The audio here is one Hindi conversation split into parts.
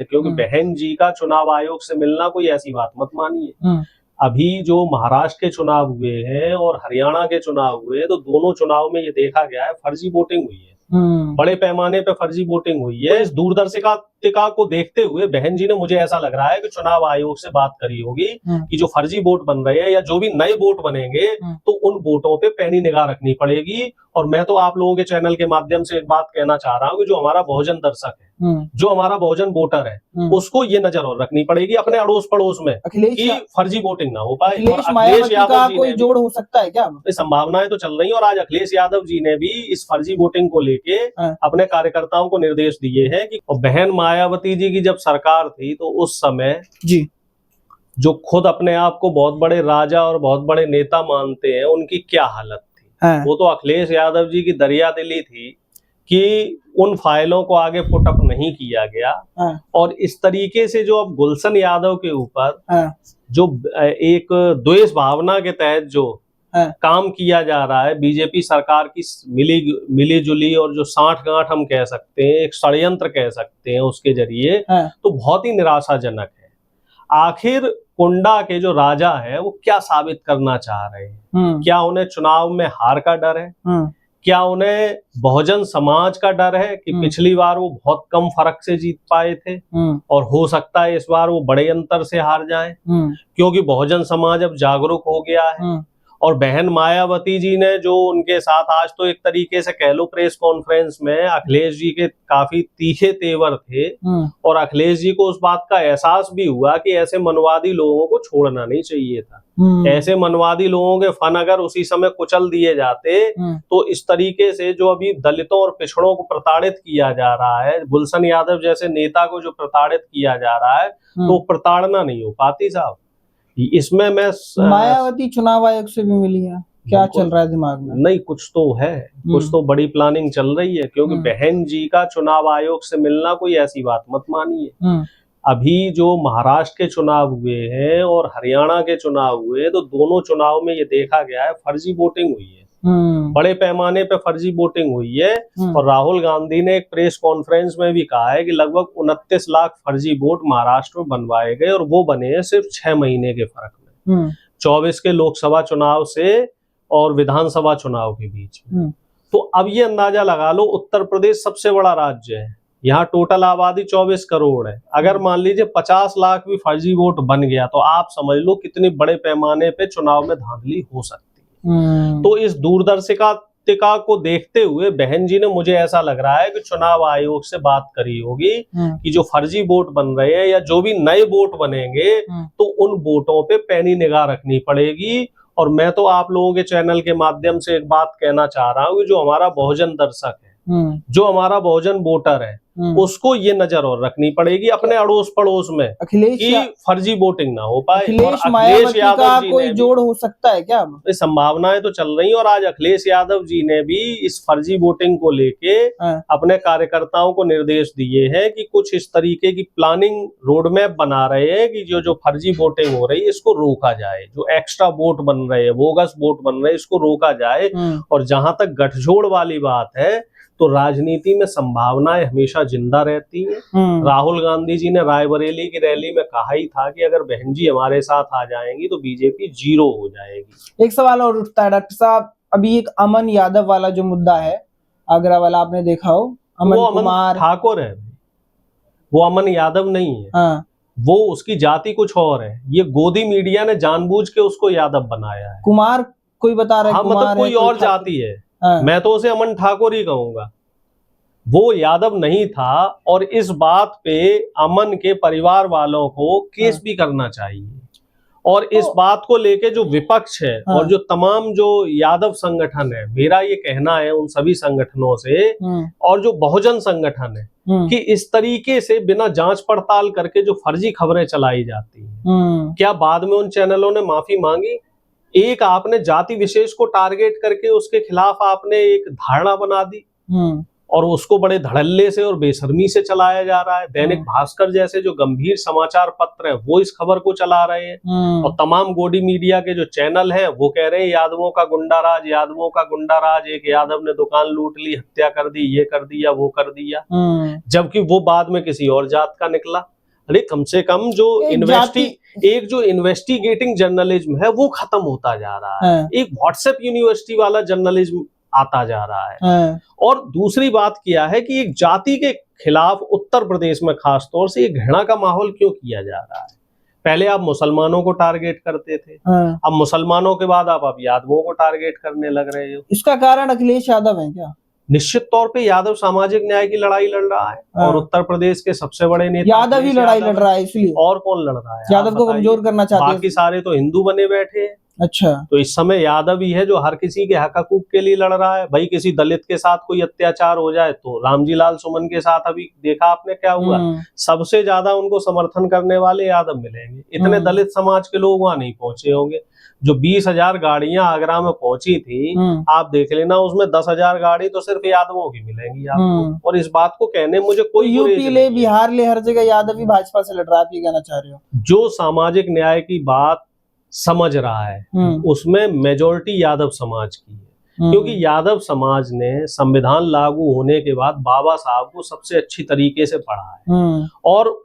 क्योंकि बहन जी का चुनाव आयोग से मिलना कोई ऐसी बात मत मानिए। अभी जो महाराष्ट्र के चुनाव हुए हैं और हरियाणा के चुनाव हुए हैं, तो दोनों चुनाव में ये देखा गया है फर्जी वोटिंग हुई है, बड़े पैमाने पे फर्जी वोटिंग हुई है। इस दूरदर्शिता को देखते हुए बहन जी ने, मुझे ऐसा लग रहा है कि चुनाव आयोग से बात करी होगी कि जो फर्जी वोट बन रहे हैं या जो भी नए वोट बनेंगे तो उन वोटों पे पैनी निगाह रखनी पड़ेगी। और मैं तो आप लोगों के चैनल के माध्यम से एक बात कहना चाह रहा हूँ कि जो हमारा बहुजन दर्शक है, जो हमारा बहुजन वोटर है, उसको ये नजर और रखनी पड़ेगी अपने अड़ोस पड़ोस में कि फर्जी वोटिंग ना हो पाए। अखिलेश यादव जी कोई जोड़ हो सकता है क्या? संभावनाएं तो चल रही है और आज अखिलेश यादव जी ने भी इस फर्जी वोटिंग को लेके अपने कार्यकर्ताओं को निर्देश दिए हैं कि बहन मायावती जी की जब सरकार थी तो उस समय जी जो खुद अपने आप को बहुत बड़े राजा और बहुत बड़े नेता मानते हैं, उनकी क्या हालत थी। वो तो अखिलेश यादव जी की दरिया दिली थी कि उन फाइलों को आगे पुटअप नहीं किया गया। और इस तरीके से जो अब गुलशन यादव के ऊपर जो एक द्वेष भावना के तहत जो काम किया जा रहा है, बीजेपी सरकार की मिली जुली और जो सांठ-गांठ हम कह सकते हैं, एक षड्यंत्र कह सकते हैं उसके जरिए, तो बहुत ही निराशाजनक है। आखिर कुंडा के जो राजा है वो क्या साबित करना चाह रहे हैं? क्या उन्हें चुनाव में हार का डर है? क्या उन्हें बहुजन समाज का डर है कि पिछली बार वो बहुत कम फर्क से जीत पाए थे और हो सकता है इस बार वो बड़े अंतर से हार जाएं, क्योंकि बहुजन समाज अब जागरूक हो गया है। और बहन मायावती जी ने जो उनके साथ आज तो एक तरीके से कह लो प्रेस कॉन्फ्रेंस में अखिलेश जी के काफी तीखे तेवर थे और अखिलेश जी को उस बात का एहसास भी हुआ कि ऐसे मनवादी लोगों को छोड़ना नहीं चाहिए था। ऐसे मनवादी लोगों के फन अगर उसी समय कुचल दिए जाते तो इस तरीके से जो अभी दलितों और पिछड़ों को प्रताड़ित किया जा रहा है, गुलशन यादव जैसे नेता को जो प्रताड़ित किया जा रहा है, तो प्रताड़ना नहीं हो पाती साहब। इसमें मैं मायावती चुनाव आयोग से भी मिली है, क्या चल रहा है दिमाग में? नहीं, कुछ तो है, कुछ तो बड़ी प्लानिंग चल रही है, क्योंकि बहन जी का चुनाव आयोग से मिलना कोई ऐसी बात मत मानिए। अभी जो महाराष्ट्र के चुनाव हुए हैं और हरियाणा के चुनाव हुए, तो दोनों चुनाव में ये देखा गया है फर्जी वोटिंग हुई है, बड़े पैमाने पे फर्जी वोटिंग हुई है। और राहुल गांधी ने एक प्रेस कॉन्फ्रेंस में भी कहा है कि लगभग 29 लाख फर्जी वोट महाराष्ट्र में बनवाए गए और वो बने हैं सिर्फ 6 महीने के फर्क में, 24 के लोकसभा चुनाव से और विधानसभा चुनाव के बीच में। तो अब ये अंदाजा लगा लो, उत्तर प्रदेश सबसे बड़ा राज्य है, यहाँ टोटल आबादी 24 करोड़ है। अगर मान लीजिए 50 लाख भी फर्जी वोट बन गया तो आप समझ लो कितनी बड़े पैमाने पे चुनाव में धांधली हो सकती है। तो इस दूरदर्शिता को देखते हुए बहन जी ने, मुझे ऐसा लग रहा है कि चुनाव आयोग से बात करी होगी कि जो फर्जी वोट बन रहे हैं या जो भी नए वोट बनेंगे तो उन वोटों पे पैनी निगाह रखनी पड़ेगी। और मैं तो आप लोगों के चैनल के माध्यम से एक बात कहना चाह रहा हूँ कि जो हमारा बहुजन दर्शक है, जो हमारा बहुजन वोटर है, उसको ये नजर और रखनी पड़ेगी अपने अड़ोस पड़ोस में कि फर्जी वोटिंग ना हो पाए। अखिलेश यादव जी कोई जोड़ हो सकता है क्या? संभावनाएं तो चल रही है और आज अखिलेश यादव जी ने भी इस फर्जी वोटिंग को लेके अपने कार्यकर्ताओं को निर्देश दिए हैं कि कुछ इस तरीके की प्लानिंग रोड मैप बना रहे हैं कि जो फर्जी वोटिंग हो रही है इसको रोका जाए, जो एक्स्ट्रा वोट बन रहे हैं, बोगस वोट बन रहे हैं, इसको रोका जाए। और जहां तक गठजोड़ वाली बात है तो राजनीति में संभावनाएं हमेशा जिंदा रहती हैं। राहुल गांधी जी ने रायबरेली की रैली में कहा ही था कि अगर बहन जी हमारे साथ आ जाएंगी तो बीजेपी 0 हो जाएगी। एक सवाल और उठता है डॉक्टर साहब, अभी एक अमन यादव वाला जो मुद्दा है, आगरा वाला, आपने देखा हो, अमन ठाकुर है, वो अमन यादव नहीं है। वो उसकी जाति कुछ और है। ये गोदी मीडिया ने जानबूझ के उसको यादव बनाया है। कुमार कोई बता रहा है, मतलब कोई और जाति है। मैं तो उसे अमन ठाकुर ही कहूंगा, वो यादव नहीं था। और इस बात पे अमन के परिवार वालों को केस भी करना चाहिए। और इस बात को लेके जो विपक्ष है और जो तमाम जो यादव संगठन है, मेरा ये कहना है उन सभी संगठनों से और जो बहुजन संगठन है कि इस तरीके से बिना जांच पड़ताल करके जो फर्जी खबरें चलाई जाती हैं, क्या बाद में उन चैनलों ने माफी मांगी? एक आपने जाति विशेष को टारगेट करके उसके खिलाफ आपने एक धारणा बना दी और उसको बड़े धड़ल्ले से और बेशर्मी से चलाया जा रहा है। दैनिक भास्कर जैसे जो गंभीर समाचार पत्र हैं वो इस खबर को चला रहे हैं और तमाम गोदी मीडिया के जो चैनल हैं वो कह रहे हैं यादवों का गुंडा राज, यादवों का गुंडा राज, एक यादव ने दुकान लूट ली, हत्या कर दी, ये कर दिया, वो कर दिया, जबकि वो बाद में किसी और जात का निकला। अरे कम से कम जो जो इन्वेस्टिगेटिंग जर्नलिज्म है वो खत्म होता जा रहा है। एक व्हाट्सएप यूनिवर्सिटी वाला जर्नलिज्म आता जा रहा है। और दूसरी बात क्या है कि एक जाति के खिलाफ उत्तर प्रदेश में खास तौर से एक घृणा का माहौल क्यों किया जा रहा है? पहले आप मुसलमानों को टारगेट करते थे, अब मुसलमानों के बाद आप यादवों को टारगेट करने लग रहे हो। इसका कारण अखिलेश यादव है क्या? निश्चित तौर पे यादव सामाजिक न्याय की लड़ाई लड़ रहा है और उत्तर प्रदेश के सबसे बड़े नेता यादव ही लड़ाई लड़ रहा है, इसलिए। और कौन लड़ रहा है? यादव को कमजोर करना चाहते हैं। बाकी सारे तो हिंदू बने बैठे हैं। अच्छा, तो इस समय यादव ही है जो हर किसी के हक हकूक के लिए लड़ रहा है। भाई किसी दलित के साथ कोई अत्याचार हो जाए तो रामजी लाल सुमन के साथ अभी देखा आपने क्या हुआ, सबसे ज्यादा उनको समर्थन करने वाले यादव मिलेंगे। इतने दलित समाज के लोग वहां नहीं पहुंचे होंगे। जो 20,000 गाड़ियां आगरा में पहुंची थी, आप देख लेना उसमें 10,000 गाड़ी तो सिर्फ यादवों की मिलेंगी आपको। और इस बात को कहने मुझे कोई यूपी ले, बिहार ले, हर जगह यादव ही भाजपा से लड़ रहा है, आप ये कहना चाह रहे हो? जो सामाजिक न्याय की बात समझ रहा है उसमें मेजॉरिटी यादव समाज की है, क्योंकि यादव समाज ने संविधान लागू होने के बाद बाबा साहब को सबसे अच्छी तरीके से पढ़ा है और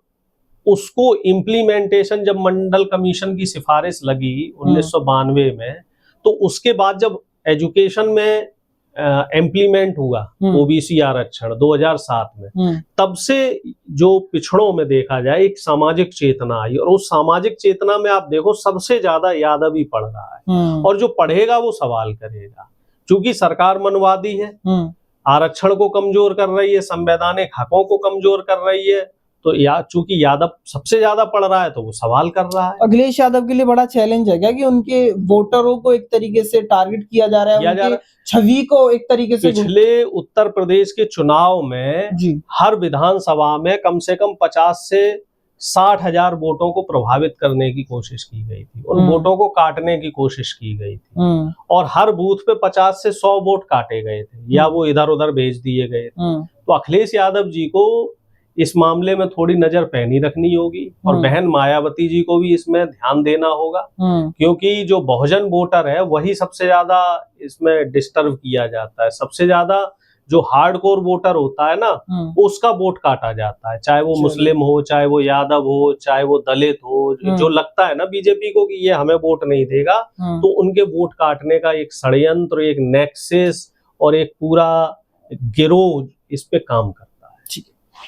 उसको इम्प्लीमेंटेशन जब मंडल कमीशन की सिफारिश लगी 1992 में, तो उसके बाद जब एजुकेशन में इम्प्लीमेंट हुआ ओबीसी आरक्षण 2007 में, तब से जो पिछड़ों में देखा जाए एक सामाजिक चेतना आई और उस सामाजिक चेतना में आप देखो सबसे ज्यादा यादव ही पढ़ रहा है और जो पढ़ेगा वो सवाल करेगा। क्योंकि सरकार मनवादी है, आरक्षण को कमजोर कर रही है, संवैधानिक हकों को कमजोर कर रही है, तो चूंकि यादव सबसे ज्यादा पढ़ रहा है तो वो सवाल कर रहा है। अखिलेश यादव के लिए बड़ा चैलेंज है क्या कि उनके वोटरों को एक तरीके से टारगेट किया जा रहा है, उनकी छवि को एक तरीके से? पिछले उत्तर प्रदेश के चुनाव में हर विधानसभा में कम से कम 50 से 60,000 वोटों को प्रभावित करने की कोशिश की गई थी, उन वोटों को काटने की कोशिश की गई थी और हर बूथ पे 50 से 100 वोट काटे गए थे या वो इधर उधर भेज दिए गए थे। तो अखिलेश यादव जी को इस मामले में थोड़ी नजर पैनी रखनी होगी और बहन मायावती जी को भी इसमें ध्यान देना होगा, क्योंकि जो बहुजन वोटर है वही सबसे ज्यादा इसमें डिस्टर्ब किया जाता है। सबसे ज्यादा जो हार्डकोर वोटर होता है ना, उसका वोट काटा जाता है, चाहे वो मुस्लिम हो, चाहे वो यादव हो, चाहे वो दलित हो। जो लगता है ना बीजेपी को कि ये हमें वोट नहीं देगा, तो उनके वोट काटने का एक षड्यंत्र, एक नेक्सस और एक पूरा गिरोह इस पे काम करता है।